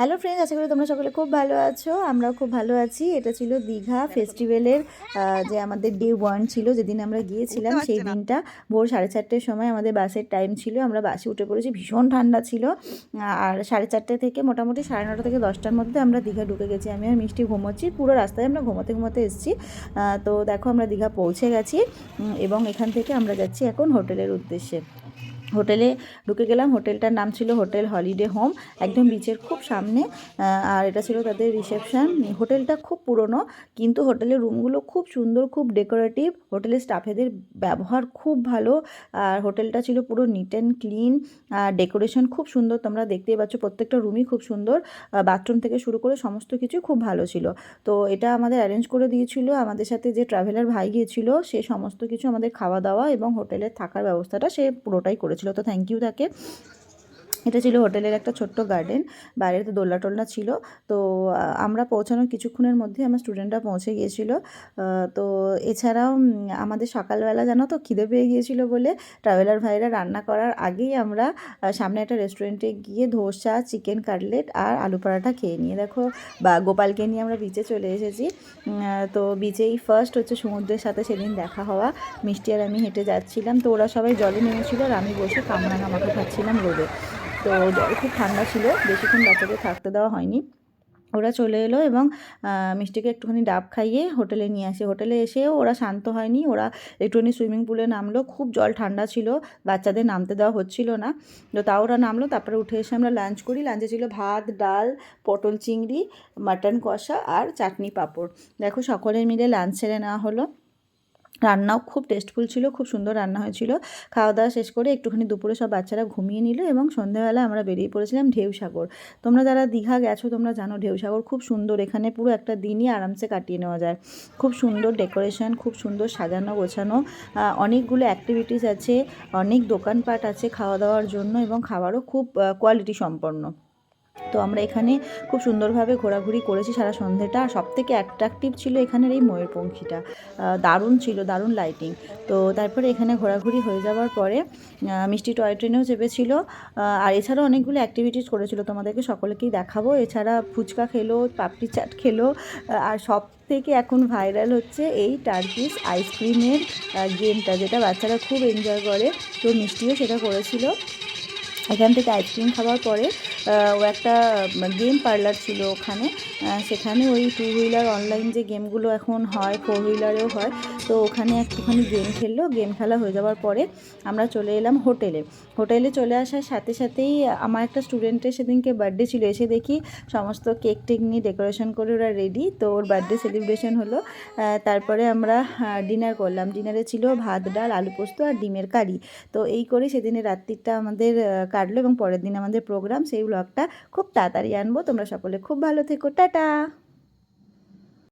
Hello friends, আশা করি তোমরা সকলে খুব ভালো আছো। আমরাও খুব ভালো আছি। এটা ছিল দীঘা ফেস্টিভ্যালের যে আমাদের ডে 1 ছিল, যেদিন আমরা গিয়েছিলাম। সেই দিনটা ভোর 4:30টার সময় আমাদের বাসের টাইম ছিল। আমরা বাসে উঠে পড়েছি, ভীষণ ঠান্ডা ছিল। আর 4:30 থেকে মোটামুটি 9:30 থেকে 10টার মধ্যে আমরা দীঘা ঢুকে গেছি। আমি আর মিষ্টি ঘুমোচ্ছি, পুরো রাস্তায় আমরা ঘুমোতে ঘুমোতে এসেছি। তো দেখো আমরা দীঘা পৌঁছে গেছি এবং এখান থেকে আমরা যাচ্ছি এখন হোটেলের উদ্দেশ্যে। হোটেলে ঢুকে গেলাম। হোটেলটার নাম ছিল হোটেল হলিডে হোম, একদম বিচের খুব সামনে। আর এটা ছিল তাদের রিসেপশন। হোটেলটা খুব পুরনো, কিন্তু হোটেলের রুমগুলো খুব সুন্দর, খুব ডেকোরেটিভ। হোটেলের স্টাফেদের ব্যবহার খুব ভালো। আর হোটেলটা ছিল পুরো নিট অ্যান্ড ক্লিন। আর ডেকোরেশন খুব সুন্দর, তোমরা দেখতেই পাচ্ছ, প্রত্যেকটা রুমই খুব সুন্দর। বাথরুম থেকে শুরু করে সমস্ত কিছু খুব ভালো ছিল। তো এটা আমাদের অ্যারেঞ্জ করে দিয়েছিল আমাদের সাথে যে ট্রাভেলার ভাই গিয়েছিল, সে সমস্ত কিছু আমাদের খাওয়া দাওয়া এবং হোটেলের থাকার ব্যবস্থাটা সে পুরোটাই করেছিল। তো থ্যাংক ইউ তাকে। এটা ছিল হোটেলের একটা ছোট্ট গার্ডেন, বাইরে তো দোলনা টোলনা ছিল। তো আমরা পৌঁছানোর কিছুক্ষণের মধ্যে আমার স্টুডেন্টরা পৌঁছে গিয়েছিল। তো এছাড়াও আমাদের সকালবেলা জানো তো খিদে পেয়ে গিয়েছিল বলে ট্রাভেলার ভাইরা রান্না করার আগেই আমরা সামনে একটা রেস্টুরেন্টে গিয়ে ধোসা, চিকেন কাটলেট আর আলু পরাঠা খেয়ে নিয়ে দেখো বা গোপালকে নিয়ে আমরা বিচে চলে এসেছি। তো বিচেই ফার্স্ট হচ্ছে সমুদ্রের সাথে সেদিন দেখা হওয়া। মিষ্টি আর আমি হেঁটে যাচ্ছিলাম, তো ওরা সবাই জলে নেমেছিল আর আমি বসে কামরাঙা মাখা খাচ্ছিলাম রোদে। তো জল খুব ঠান্ডা ছিল, বেশিক্ষণ বাচ্চাদের থাকতে দেওয়া হয়নি। ওরা চলে এলো এবং মিষ্টিকে একটুখানি ডাব খাইয়ে হোটেলে নিয়ে আসে। হোটেলে এসেও ওরা শান্ত হয়নি, ওরা একটুখানি সুইমিং পুলে নামলো। খুব জল ঠান্ডা ছিল, বাচ্চাদের নামতে দেওয়া হচ্ছিল না। তো তাও ওরা নামলো। তারপরে উঠে এসে আমরা লাঞ্চ করি। লাঞ্চে ছিল ভাত, ডাল, পটল চিংড়ি, মাটন কষা আর চাটনি পাঁপড়। দেখো সকলে মিলে লাঞ্চ সেরে নেওয়া হলো। রান্নাও খুব টেস্টফুল ছিল, খুব সুন্দর রান্না হয়েছিল। খাওয়া দাওয়া শেষ করে একটুখানি দুপুরে সব বাচ্চারা ঘুমিয়ে নিল এবং সন্ধ্যেবেলা আমরা বেরিয়ে পড়েছিলাম ঢেউসাগর। তোমরা যারা দীঘা গেছো তোমরা জানো ঢেউসাগর খুব সুন্দর। এখানে পুরো একটা দিনই আরামসে কাটিয়ে নেওয়া যায়। খুব সুন্দর ডেকোরেশন, খুব সুন্দর সাজানো গোছানো। অনেকগুলো অ্যাক্টিভিটিস আছে, অনেক দোকানপাট আছে খাওয়া দাওয়ার জন্য এবং খাবারও খুব কোয়ালিটি সম্পন্ন। তো আমরা এখানে খুব সুন্দরভাবে ঘোরাঘুরি করেছি সারা সন্ধ্যেটা। আর সবথেকে অ্যাট্রাকটিভ ছিল এখানের এই ময়ূরপঙ্খীটা, দারুণ ছিল, দারুণ লাইটিং। তো তারপরে এখানে ঘোরাঘুরি হয়ে যাওয়ার পরে মিষ্টি টয় ট্রেনেও চেপেছিল। আর এছাড়াও অনেকগুলো অ্যাক্টিভিটিস করেছিল, তোমাদেরকে সকলকেই দেখাবো। এছাড়া ফুচকা খেলো, পাপড়ি চাট খেলো। আর সব থেকে এখন ভাইরাল হচ্ছে এই টার্কিশ আইসক্রিমের গেমটা, যেটা বাচ্চারা খুব এনজয় করে। তো মিষ্টিও সেটা করেছিল। এখান থেকে আইসক্রিম খাওয়ার পরে ও একটা গেম পার্লার ছিল ওখানে। সেখানে ওই 2 হুইলার অনলাইন যে গেমগুলো এখন হয়, 4 হুইলারেও হয়। তো ওখানে একটুখানি গেম খেললো। গেম খেলা হয়ে যাওয়ার পরে আমরা চলে এলাম হোটেলে। হোটেলে চলে আসার সাথে সাথেই আমার একটা স্টুডেন্টের সেদিনকে বার্থডে ছিল। এসে দেখি সমস্ত কেক টেক নিয়ে ডেকোরেশন করে ওরা রেডি। তো ওর বার্থডে সেলিব্রেশন হলো। তারপরে আমরা ডিনার করলাম। ডিনারে ছিল ভাত, ডাল, আলু পোস্ত আর ডিমের কারি। তো এই করে সেদিনের রাত্রিটা আমাদের কাটলো এবং পরের দিন আমাদের প্রোগ্রাম। সেই ব্লগটা খুব তাড়াতাড়ি আনবো। তোমরা সকলে খুব ভালো থেকো, টাটা।